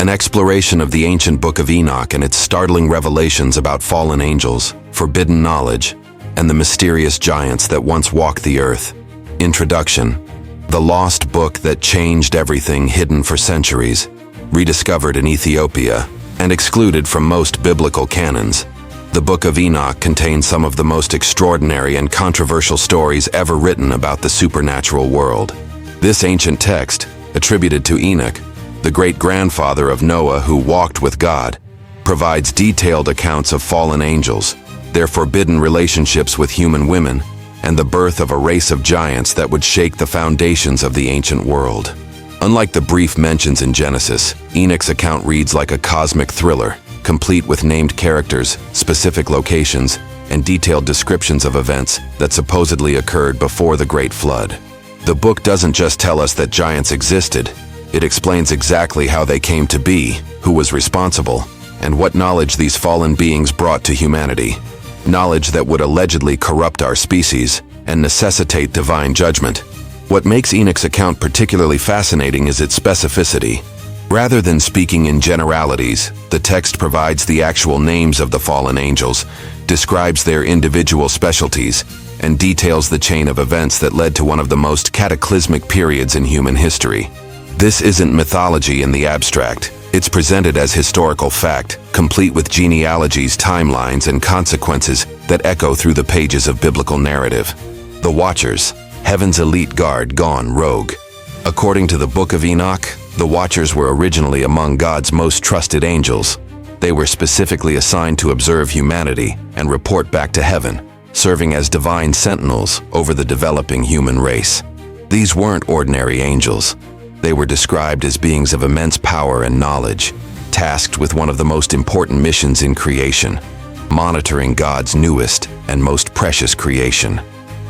an exploration of the ancient Book of Enoch and its startling revelations about fallen angels, forbidden knowledge, and the mysterious giants that once walked the earth. Introduction: the lost book that changed everything, hidden for centuries, rediscovered in Ethiopia, and excluded from most biblical canons. The Book of Enoch contains some of the most extraordinary and controversial stories ever written about the supernatural world. This ancient text, attributed to Enoch, the great-grandfather of Noah who walked with God, provides detailed accounts of fallen angels, their forbidden relationships with human women, and the birth of a race of giants that would shake the foundations of the ancient world. Unlike the brief mentions in Genesis, Enoch's account reads like a cosmic thriller, complete with named characters, specific locations, and detailed descriptions of events that supposedly occurred before the Great Flood. The book doesn't just tell us that giants existed, it explains exactly how they came to be, who was responsible, and what knowledge these fallen beings brought to humanity. Knowledge that would allegedly corrupt our species and necessitate divine judgment. What makes Enoch's account particularly fascinating is its specificity. Rather than speaking in generalities, the text provides the actual names of the fallen angels, describes their individual specialties, and details the chain of events that led to one of the most cataclysmic periods in human history. This isn't mythology in the abstract. It's presented as historical fact, complete with genealogies, timelines, and consequences that echo through the pages of biblical narrative. The Watchers, heaven's elite guard gone rogue. According to the Book of Enoch, the Watchers were originally among God's most trusted angels. They were specifically assigned to observe humanity and report back to heaven, serving as divine sentinels over the developing human race. These weren't ordinary angels. They were described as beings of immense power and knowledge, tasked with one of the most important missions in creation, monitoring God's newest and most precious creation.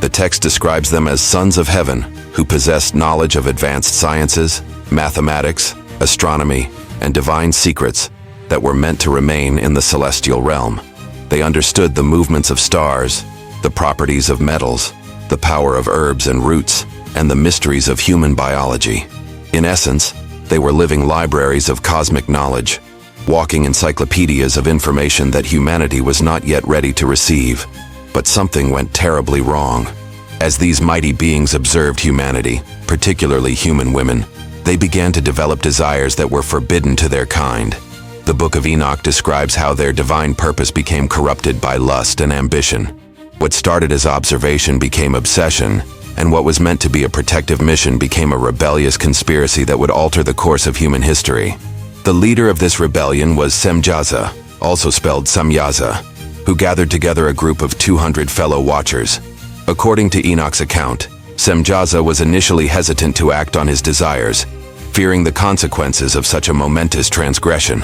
The text describes them as sons of heaven who possessed knowledge of advanced sciences, mathematics, astronomy, and divine secrets that were meant to remain in the celestial realm. They understood the movements of stars, the properties of metals, the power of herbs and roots, and the mysteries of human biology. In essence, they were living libraries of cosmic knowledge, walking encyclopedias of information that humanity was not yet ready to receive. But something went terribly wrong. As these mighty beings observed humanity, particularly human women, they began to develop desires that were forbidden to their kind. The Book of Enoch describes how their divine purpose became corrupted by lust and ambition. What started as observation became obsession, and what was meant to be a protective mission became a rebellious conspiracy that would alter the course of human history. The leader of this rebellion was Samyaza, also spelled Samyaza, who gathered together a group of 200 fellow Watchers. According to Enoch's account, Samyaza was initially hesitant to act on his desires, fearing the consequences of such a momentous transgression.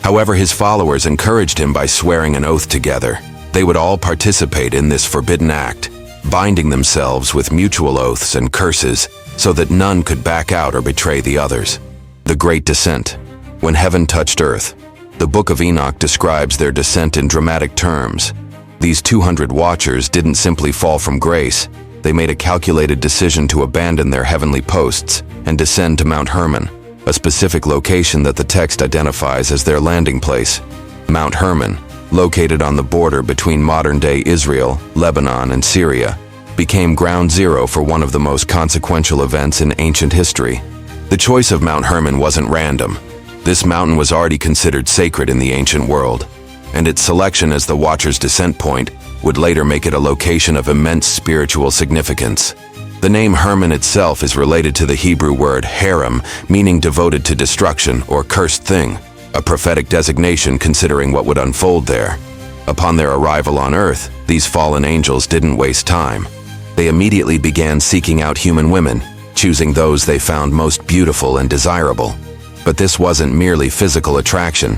However, his followers encouraged him by swearing an oath together. They would all participate in this forbidden act, binding themselves with mutual oaths and curses so that none could back out or betray the others. The Great Descent. When heaven touched earth, the Book of Enoch describes their descent in dramatic terms. These 200 Watchers didn't simply fall from grace. They made a calculated decision to abandon their heavenly posts and descend to Mount Hermon, a specific location that the text identifies as their landing place. Mount Hermon, located on the border between modern-day Israel, Lebanon, and Syria, became ground zero for one of the most consequential events in ancient history. The choice of Mount Hermon wasn't random. This mountain was already considered sacred in the ancient world, and its selection as the Watchers' descent point would later make it a location of immense spiritual significance. The name Hermon itself is related to the Hebrew word herem, meaning devoted to destruction or cursed thing, a prophetic designation considering what would unfold there. Upon their arrival on earth, these fallen angels didn't waste time. They immediately began seeking out human women, choosing those they found most beautiful and desirable. But this wasn't merely physical attraction.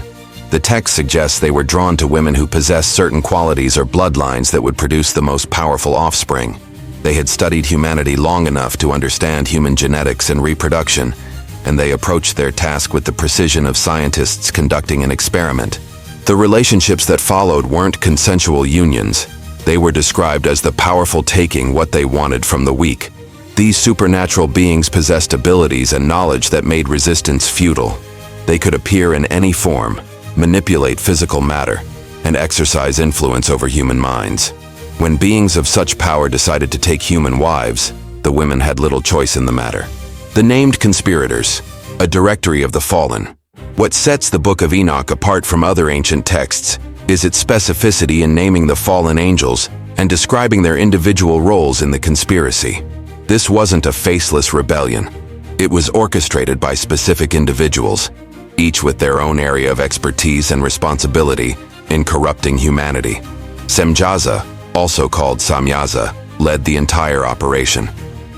The text suggests they were drawn to women who possessed certain qualities or bloodlines that would produce the most powerful offspring. They had studied humanity long enough to understand human genetics and reproduction, and they approached their task with the precision of scientists conducting an experiment. The relationships that followed weren't consensual unions. They were described as the powerful taking what they wanted from the weak. These supernatural beings possessed abilities and knowledge that made resistance futile. They could appear in any form, manipulate physical matter, and exercise influence over human minds. When beings of such power decided to take human wives, the women had little choice in the matter. The named conspirators, a directory of the fallen. What sets the Book of Enoch apart from other ancient texts is its specificity in naming the fallen angels and describing their individual roles in the conspiracy. This wasn't a faceless rebellion. It was orchestrated by specific individuals, each with their own area of expertise and responsibility in corrupting humanity. Samyaza, also called Samyaza, led the entire operation.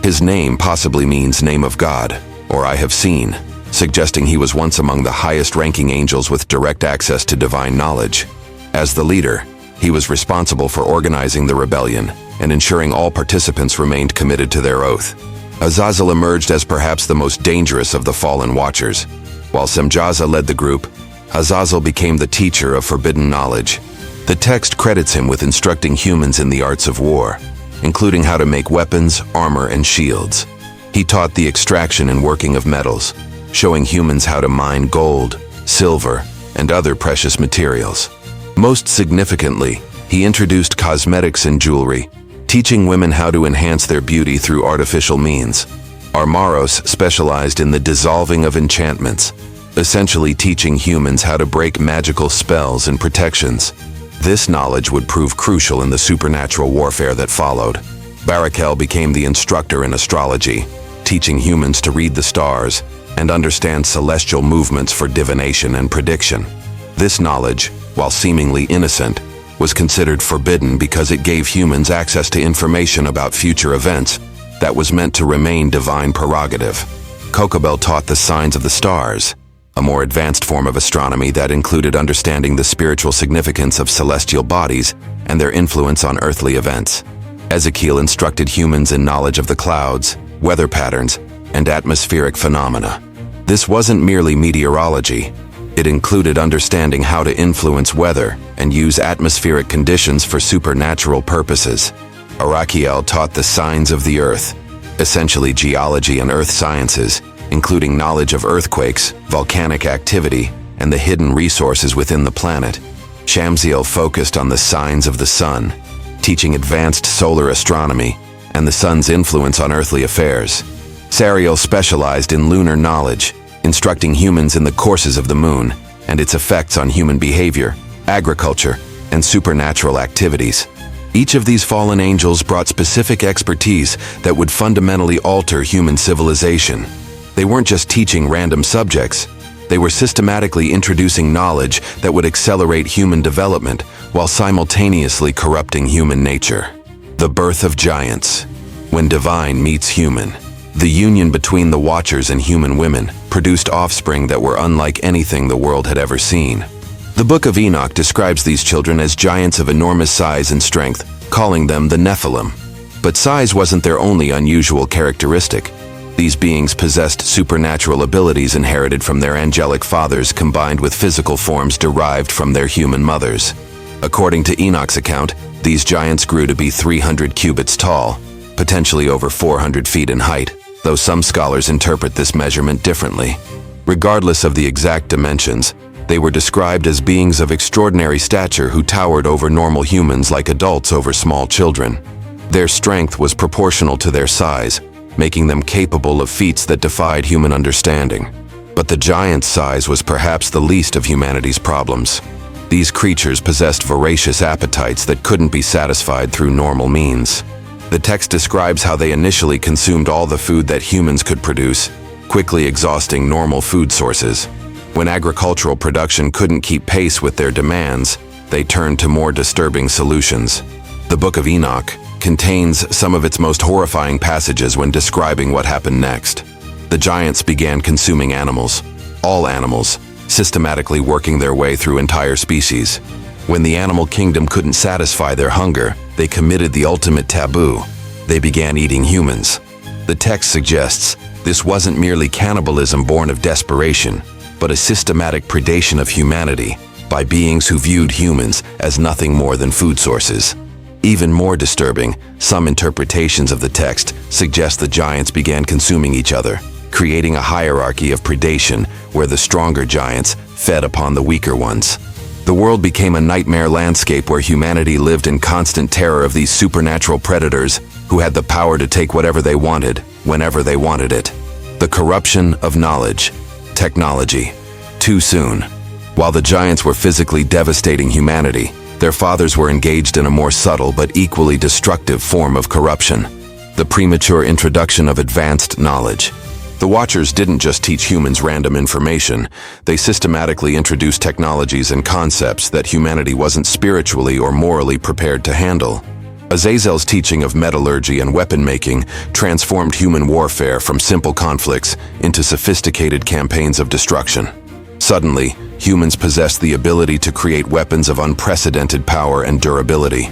His name possibly means name of God, or I have seen, suggesting he was once among the highest-ranking angels with direct access to divine knowledge. As the leader, he was responsible for organizing the rebellion and ensuring all participants remained committed to their oath. Azazel emerged as perhaps the most dangerous of the fallen watchers. While Samyaza led the group, Azazel became the teacher of forbidden knowledge. The text credits him with instructing humans in the arts of war, including how to make weapons, armor, and shields. He taught the extraction and working of metals, showing humans how to mine gold, silver, and other precious materials. Most significantly, he introduced cosmetics and jewelry, teaching women how to enhance their beauty through artificial means. Armaros specialized in the dissolving of enchantments, essentially teaching humans how to break magical spells and protections. This knowledge would prove crucial in the supernatural warfare that followed. Barakel became the instructor in astrology, teaching humans to read the stars and understand celestial movements for divination and prediction. This knowledge, while seemingly innocent, was considered forbidden because it gave humans access to information about future events that was meant to remain divine prerogative. Kokobel taught the signs of the stars, a more advanced form of astronomy that included understanding the spiritual significance of celestial bodies and their influence on earthly events. Ezekiel instructed humans in knowledge of the clouds, weather patterns, and atmospheric phenomena. This wasn't merely meteorology. It included understanding how to influence weather and use atmospheric conditions for supernatural purposes. Arachiel taught the signs of the earth, essentially geology and earth sciences, including knowledge of earthquakes, volcanic activity, and the hidden resources within the planet. Shamsiel focused on the signs of the sun, teaching advanced solar astronomy and the sun's influence on earthly affairs. Sariel specialized in lunar knowledge, instructing humans in the courses of the moon and its effects on human behavior, agriculture, and supernatural activities. Each of these fallen angels brought specific expertise that would fundamentally alter human civilization. They weren't just teaching random subjects, they were systematically introducing knowledge that would accelerate human development while simultaneously corrupting human nature. The birth of giants. When divine meets human, the union between the Watchers and human women produced offspring that were unlike anything the world had ever seen. The Book of Enoch describes these children as giants of enormous size and strength, calling them the Nephilim. But size wasn't their only unusual characteristic. These beings possessed supernatural abilities inherited from their angelic fathers combined with physical forms derived from their human mothers. According to Enoch's account, these giants grew to be 300 cubits tall, potentially over 400 feet in height, though some scholars interpret this measurement differently. Regardless of the exact dimensions, they were described as beings of extraordinary stature who towered over normal humans like adults over small children. Their strength was proportional to their size, making them capable of feats that defied human understanding. But the giant's size was perhaps the least of humanity's problems. These creatures possessed voracious appetites that couldn't be satisfied through normal means. The text describes how they initially consumed all the food that humans could produce, quickly exhausting normal food sources. When agricultural production couldn't keep pace with their demands, they turned to more disturbing solutions. The Book of Enoch contains some of its most horrifying passages when describing what happened next. The giants began consuming animals, all animals, systematically working their way through entire species. When the animal kingdom couldn't satisfy their hunger, they committed the ultimate taboo. They began eating humans. The text suggests this wasn't merely cannibalism born of desperation, but a systematic predation of humanity by beings who viewed humans as nothing more than food sources. Even more disturbing, some interpretations of the text suggest the giants began consuming each other, creating a hierarchy of predation where the stronger giants fed upon the weaker ones. The world became a nightmare landscape where humanity lived in constant terror of these supernatural predators who had the power to take whatever they wanted, whenever they wanted it. The corruption of knowledge, technology. Too soon. While the giants were physically devastating humanity, their fathers were engaged in a more subtle but equally destructive form of corruption: the premature introduction of advanced knowledge. The Watchers didn't just teach humans random information, they systematically introduced technologies and concepts that humanity wasn't spiritually or morally prepared to handle. Azazel's teaching of metallurgy and weapon-making transformed human warfare from simple conflicts into sophisticated campaigns of destruction. Suddenly, humans possessed the ability to create weapons of unprecedented power and durability.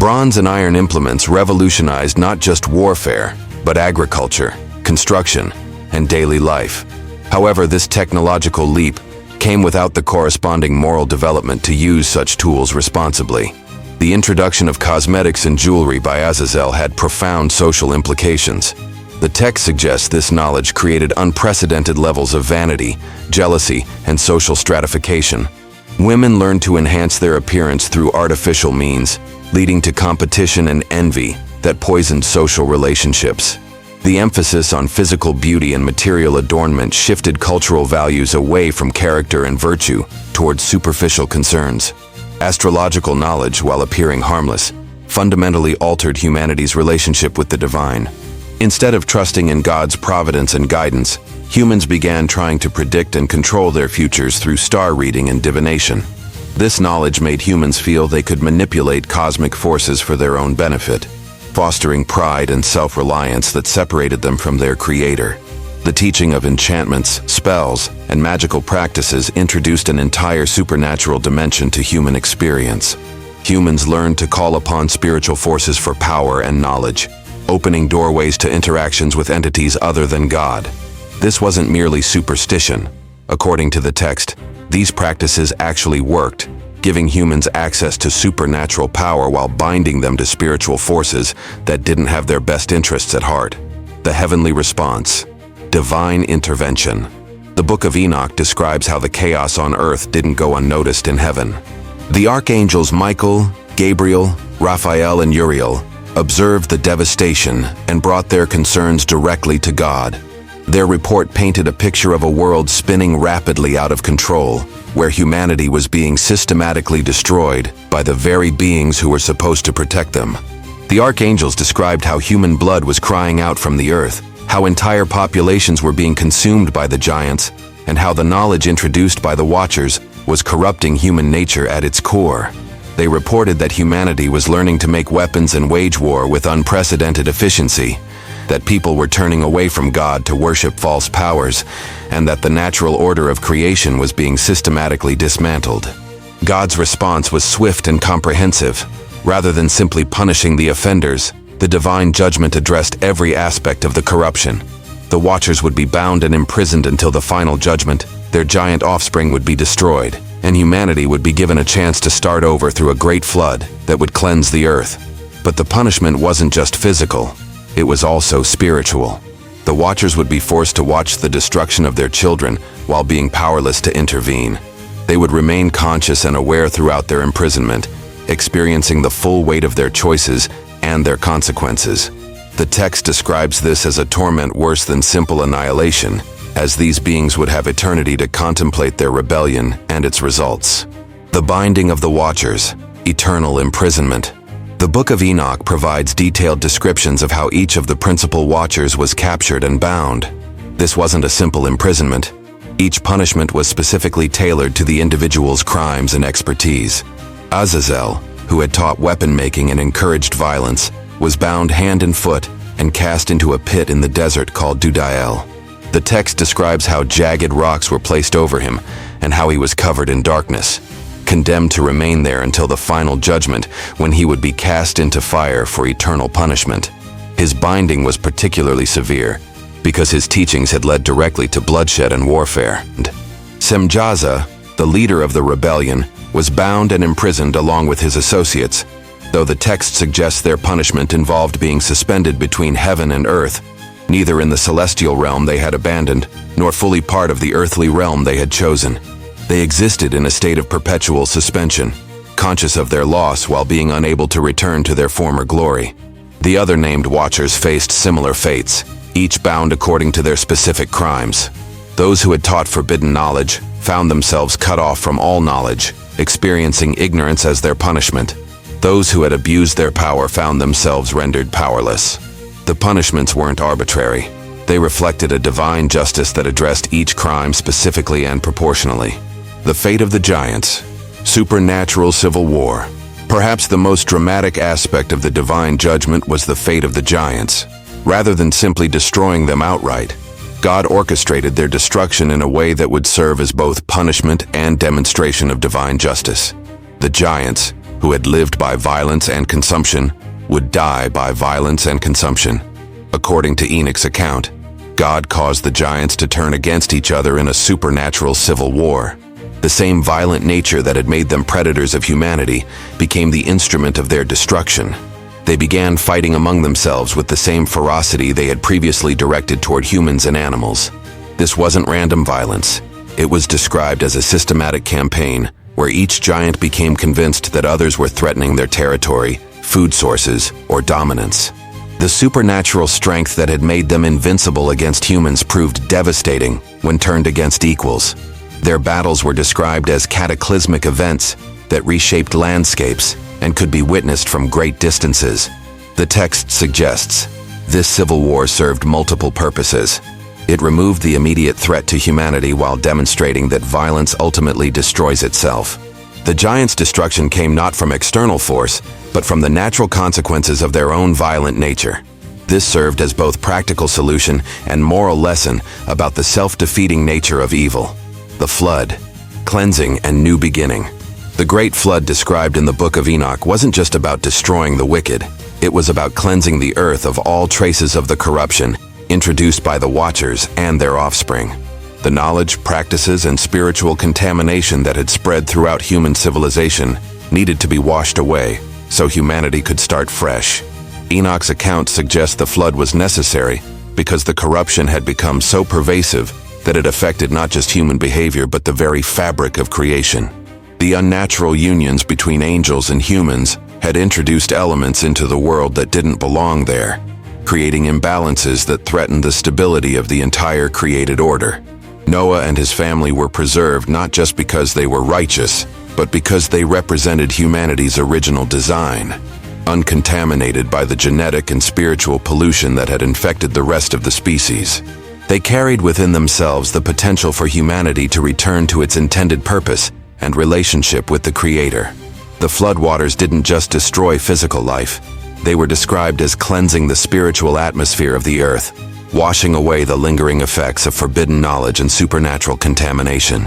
Bronze and iron implements revolutionized not just warfare, but agriculture, construction, and daily life. However, this technological leap came without the corresponding moral development to use such tools responsibly. The introduction of cosmetics and jewelry by Azazel had profound social implications. The text suggests this knowledge created unprecedented levels of vanity, jealousy, and social stratification. Women learned to enhance their appearance through artificial means, leading to competition and envy that poisoned social relationships. The emphasis on physical beauty and material adornment shifted cultural values away from character and virtue towards superficial concerns. Astrological knowledge, while appearing harmless, fundamentally altered humanity's relationship with the divine. Instead of trusting in God's providence and guidance, humans began trying to predict and control their futures through star reading and divination. This knowledge made humans feel they could manipulate cosmic forces for their own benefit, fostering pride and self-reliance that separated them from their creator. The teaching of enchantments, spells, and magical practices introduced an entire supernatural dimension to human experience. Humans learned to call upon spiritual forces for power and knowledge, opening doorways to interactions with entities other than God. This wasn't merely superstition. According to the text, these practices actually worked, giving humans access to supernatural power while binding them to spiritual forces that didn't have their best interests at heart. The heavenly response. Divine intervention. The Book of Enoch describes how the chaos on earth didn't go unnoticed in heaven. The archangels Michael, Gabriel, Raphael, and Uriel observed the devastation and brought their concerns directly to God. Their report painted a picture of a world spinning rapidly out of control, where humanity was being systematically destroyed by the very beings who were supposed to protect them. The archangels described how human blood was crying out from the earth, how entire populations were being consumed by the giants, and how the knowledge introduced by the Watchers was corrupting human nature at its core. They reported that humanity was learning to make weapons and wage war with unprecedented efficiency, that people were turning away from God to worship false powers, and that the natural order of creation was being systematically dismantled. God's response was swift and comprehensive. Rather than simply punishing the offenders, the divine judgment addressed every aspect of the corruption. The Watchers would be bound and imprisoned until the final judgment, their giant offspring would be destroyed, and humanity would be given a chance to start over through a great flood that would cleanse the earth. But the punishment wasn't just physical, it was also spiritual. The Watchers would be forced to watch the destruction of their children while being powerless to intervene. They would remain conscious and aware throughout their imprisonment, experiencing the full weight of their choices and their consequences. The text describes this as a torment worse than simple annihilation, as these beings would have eternity to contemplate their rebellion and its results. The binding of the Watchers, eternal imprisonment. The Book of Enoch provides detailed descriptions of how each of the principal Watchers was captured and bound. This wasn't a simple imprisonment. Each punishment was specifically tailored to the individual's crimes and expertise. Azazel, who had taught weapon-making and encouraged violence, was bound hand and foot and cast into a pit in the desert called Dudael. The text describes how jagged rocks were placed over him and how he was covered in darkness, condemned to remain there until the final judgment, when he would be cast into fire for eternal punishment. His binding was particularly severe because his teachings had led directly to bloodshed and warfare. Samyaza, the leader of the rebellion, was bound and imprisoned along with his associates, though the text suggests their punishment involved being suspended between heaven and earth. neither in the celestial realm they had abandoned, nor fully part of the earthly realm they had chosen. They existed in a state of perpetual suspension, conscious of their loss while being unable to return to their former glory. The other named Watchers faced similar fates, each bound according to their specific crimes. Those who had taught forbidden knowledge found themselves cut off from all knowledge, experiencing ignorance as their punishment. Those who had abused their power found themselves rendered powerless. The punishments weren't arbitrary. They reflected a divine justice that addressed each crime specifically and proportionally. The fate of the giants. Supernatural civil war. Perhaps the most dramatic aspect of the divine judgment was the fate of the giants. Rather than simply destroying them outright, God orchestrated their destruction in a way that would serve as both punishment and demonstration of divine justice. The giants, who had lived by violence and consumption, would die by violence and consumption. According to Enoch's account, God caused the giants to turn against each other in a supernatural civil war. The same violent nature that had made them predators of humanity became the instrument of their destruction. They began fighting among themselves with the same ferocity they had previously directed toward humans and animals. This wasn't random violence. It was described as a systematic campaign where each giant became convinced that others were threatening their territory, food sources, or dominance. The supernatural strength that had made them invincible against humans proved devastating when turned against equals. Their battles were described as cataclysmic events that reshaped landscapes and could be witnessed from great distances. The text suggests this civil war served multiple purposes. It removed the immediate threat to humanity while demonstrating that violence ultimately destroys itself. The giants' destruction came not from external force, but from the natural consequences of their own violent nature. This served as both practical solution and moral lesson about the self-defeating nature of evil. The flood, cleansing and new beginning. The great flood described in the Book of Enoch wasn't just about destroying the wicked. It was about cleansing the earth of all traces of the corruption introduced by the Watchers and their offspring. The knowledge, practices, and spiritual contamination that had spread throughout human civilization needed to be washed away so humanity could start fresh. Enoch's account suggests the flood was necessary because the corruption had become so pervasive that it affected not just human behavior but the very fabric of creation. The unnatural unions between angels and humans had introduced elements into the world that didn't belong there, creating imbalances that threatened the stability of the entire created order. Noah and his family were preserved not just because they were righteous, but because they represented humanity's original design, uncontaminated by the genetic and spiritual pollution that had infected the rest of the species. They carried within themselves the potential for humanity to return to its intended purpose and relationship with the Creator. The floodwaters didn't just destroy physical life. They were described as cleansing the spiritual atmosphere of the earth, washing away the lingering effects of forbidden knowledge and supernatural contamination.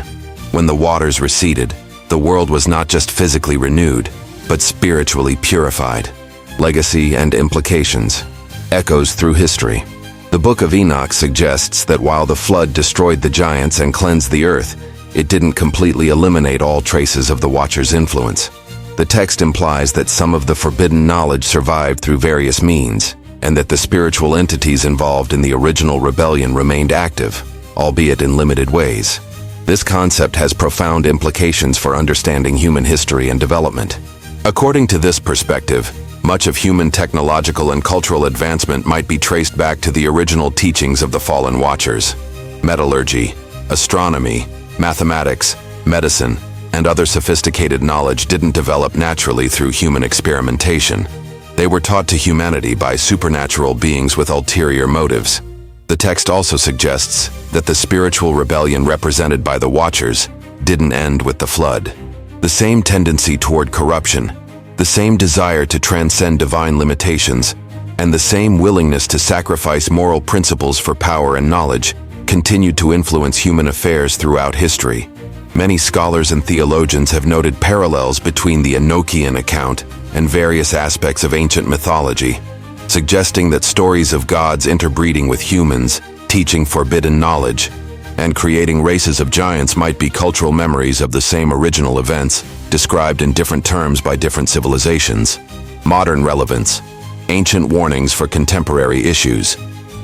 When the waters receded, the world was not just physically renewed, but spiritually purified. Legacy and implications. Echoes through history. The Book of Enoch suggests that while the flood destroyed the giants and cleansed the earth, it didn't completely eliminate all traces of the Watchers' influence. The text implies that some of the forbidden knowledge survived through various means, and that the spiritual entities involved in the original rebellion remained active, albeit in limited ways. This concept has profound implications for understanding human history and development. According to this perspective, much of human technological and cultural advancement might be traced back to the original teachings of the fallen Watchers. Metallurgy, astronomy, mathematics, medicine, and other sophisticated knowledge didn't develop naturally through human experimentation. They were taught to humanity by supernatural beings with ulterior motives. The text also suggests that the spiritual rebellion represented by the Watchers didn't end with the flood. The same tendency toward corruption, the same desire to transcend divine limitations, and the same willingness to sacrifice moral principles for power and knowledge continued to influence human affairs throughout history. Many scholars and theologians have noted parallels between the Enochian account and various aspects of ancient mythology, suggesting that stories of gods interbreeding with humans, teaching forbidden knowledge, and creating races of giants might be cultural memories of the same original events, described in different terms by different civilizations. Modern relevance. Ancient warnings for contemporary issues.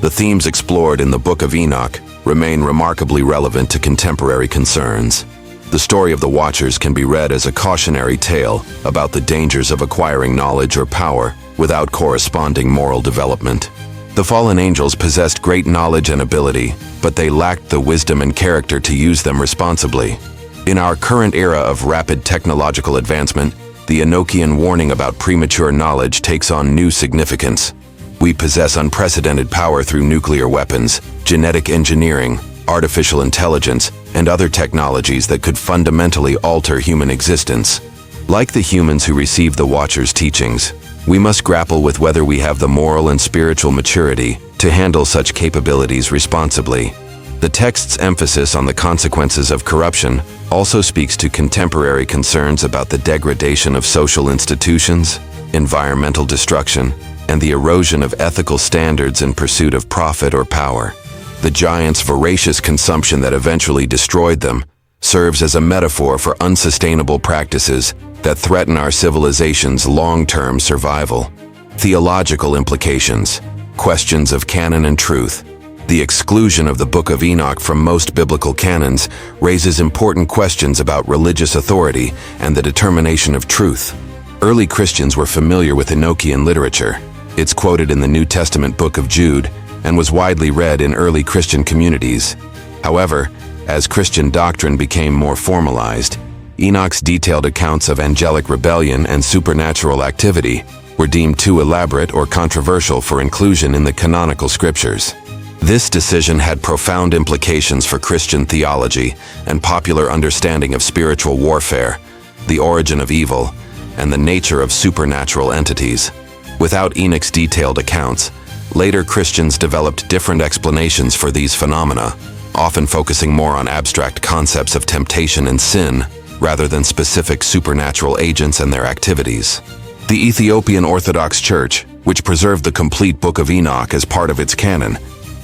The themes explored in the Book of Enoch remain remarkably relevant to contemporary concerns. The story of the Watchers can be read as a cautionary tale about the dangers of acquiring knowledge or power without corresponding moral development. The fallen angels possessed great knowledge and ability, but they lacked the wisdom and character to use them responsibly. In our current era of rapid technological advancement, the Enochian warning about premature knowledge takes on new significance. We possess unprecedented power through nuclear weapons, genetic engineering, artificial intelligence, and other technologies that could fundamentally alter human existence. Like the humans who receive the Watchers' teachings, we must grapple with whether we have the moral and spiritual maturity to handle such capabilities responsibly. The text's emphasis on the consequences of corruption also speaks to contemporary concerns about the degradation of social institutions, environmental destruction, and the erosion of ethical standards in pursuit of profit or power. The giants' voracious consumption that eventually destroyed them serves as a metaphor for unsustainable practices that threaten our civilization's long-term survival. Theological implications, questions of canon and truth. The exclusion of the Book of Enoch from most biblical canons raises important questions about religious authority and the determination of truth. Early Christians were familiar with Enochian literature. It's quoted in the New Testament book of Jude and was widely read in early Christian communities. However, as Christian doctrine became more formalized, Enoch's detailed accounts of angelic rebellion and supernatural activity were deemed too elaborate or controversial for inclusion in the canonical scriptures. This decision had profound implications for Christian theology and popular understanding of spiritual warfare, the origin of evil, and the nature of supernatural entities. Without Enoch's detailed accounts, later Christians developed different explanations for these phenomena, often focusing more on abstract concepts of temptation and sin rather than specific supernatural agents and their activities. The Ethiopian Orthodox Church, which preserved the complete Book of Enoch as part of its canon,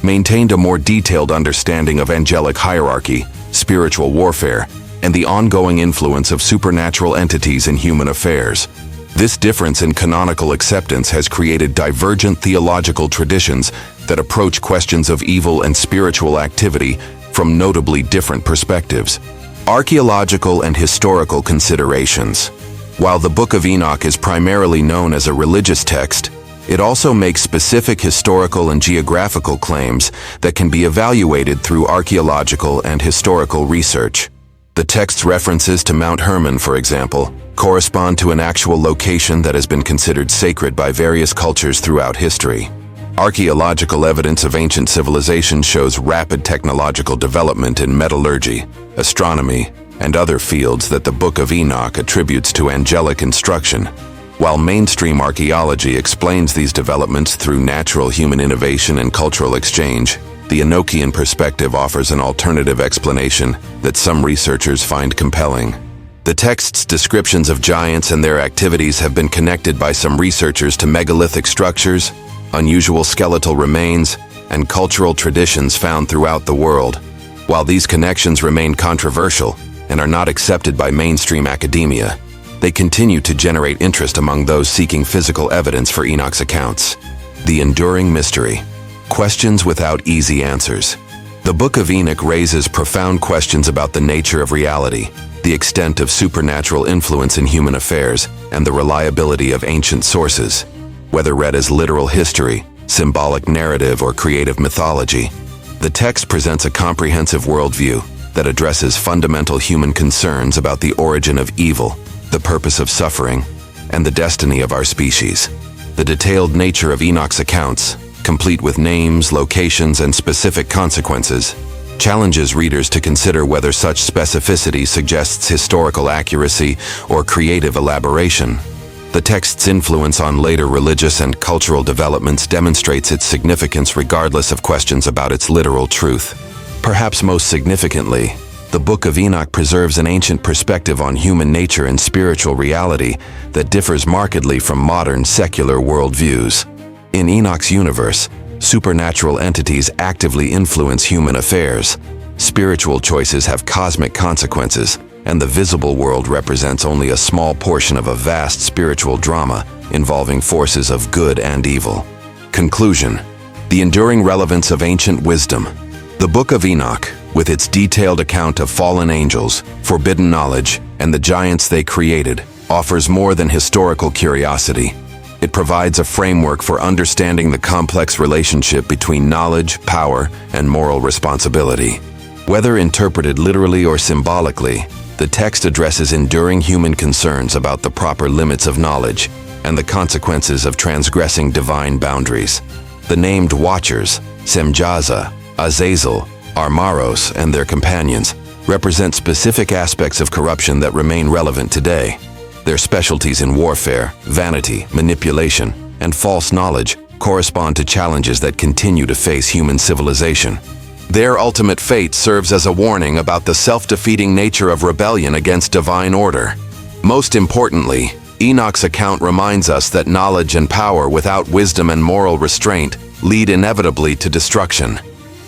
maintained a more detailed understanding of angelic hierarchy, spiritual warfare, and the ongoing influence of supernatural entities in human affairs. This difference in canonical acceptance has created divergent theological traditions that approach questions of evil and spiritual activity from notably different perspectives. Archaeological and historical considerations. While the Book of Enoch is primarily known as a religious text, it also makes specific historical and geographical claims that can be evaluated through archaeological and historical research. The text's references to Mount Hermon, for example, correspond to an actual location that has been considered sacred by various cultures throughout history. Archaeological evidence of ancient civilization shows rapid technological development in metallurgy, astronomy, and other fields that the Book of Enoch attributes to angelic instruction. While mainstream archaeology explains these developments through natural human innovation and cultural exchange, the Enochian perspective offers an alternative explanation that some researchers find compelling. The text's descriptions of giants and their activities have been connected by some researchers to megalithic structures, unusual skeletal remains, and cultural traditions found throughout the world. While these connections remain controversial and are not accepted by mainstream academia, they continue to generate interest among those seeking physical evidence for Enoch's accounts. The enduring mystery. Questions without easy answers. The Book of Enoch raises profound questions about the nature of reality, the extent of supernatural influence in human affairs, and the reliability of ancient sources. Whether read as literal history, symbolic narrative, or creative mythology, the text presents a comprehensive worldview that addresses fundamental human concerns about the origin of evil, the purpose of suffering, and the destiny of our species. The detailed nature of Enoch's accounts, complete with names, locations, and specific consequences, challenges readers to consider whether such specificity suggests historical accuracy or creative elaboration. The text's influence on later religious and cultural developments demonstrates its significance regardless of questions about its literal truth. Perhaps most significantly, the Book of Enoch preserves an ancient perspective on human nature and spiritual reality that differs markedly from modern secular worldviews. In Enoch's universe, supernatural entities actively influence human affairs. Spiritual choices have cosmic consequences, and the visible world represents only a small portion of a vast spiritual drama involving forces of good and evil. Conclusion. The enduring relevance of ancient wisdom. The Book of Enoch, with its detailed account of fallen angels, forbidden knowledge, and the giants they created, offers more than historical curiosity. It provides a framework for understanding the complex relationship between knowledge, power, and moral responsibility. Whether interpreted literally or symbolically, the text addresses enduring human concerns about the proper limits of knowledge and the consequences of transgressing divine boundaries. The named Watchers, Samyaza, Azazel, Armaros, and their companions, represent specific aspects of corruption that remain relevant today. Their specialties in warfare, vanity, manipulation, and false knowledge correspond to challenges that continue to face human civilization. Their ultimate fate serves as a warning about the self-defeating nature of rebellion against divine order. Most importantly, Enoch's account reminds us that knowledge and power without wisdom and moral restraint lead inevitably to destruction.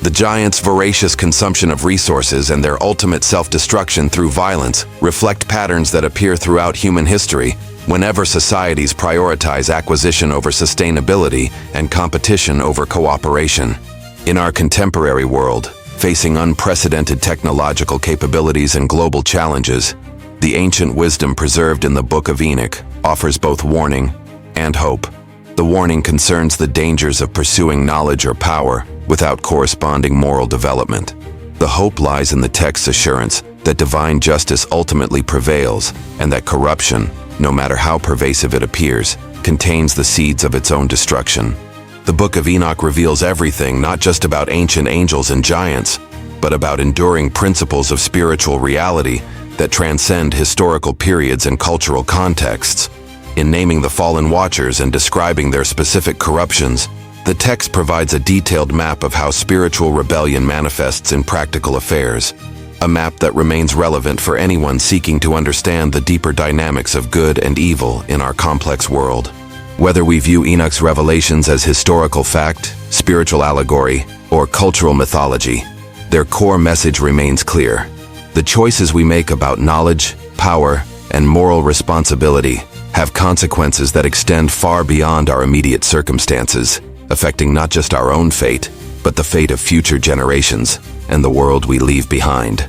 The giants' voracious consumption of resources and their ultimate self-destruction through violence reflect patterns that appear throughout human history whenever societies prioritize acquisition over sustainability and competition over cooperation. In our contemporary world, facing unprecedented technological capabilities and global challenges, the ancient wisdom preserved in the Book of Enoch offers both warning and hope. The warning concerns the dangers of pursuing knowledge or power without corresponding moral development. The hope lies in the text's assurance that divine justice ultimately prevails and that corruption, no matter how pervasive it appears, contains the seeds of its own destruction. The Book of Enoch reveals everything not just about ancient angels and giants, but about enduring principles of spiritual reality that transcend historical periods and cultural contexts. In naming the fallen watchers and describing their specific corruptions, the text provides a detailed map of how spiritual rebellion manifests in practical affairs, a map that remains relevant for anyone seeking to understand the deeper dynamics of good and evil in our complex world. Whether we view Enoch's revelations as historical fact, spiritual allegory, or cultural mythology, their core message remains clear. The choices we make about knowledge, power, and moral responsibility have consequences that extend far beyond our immediate circumstances, affecting not just our own fate, but the fate of future generations and the world we leave behind.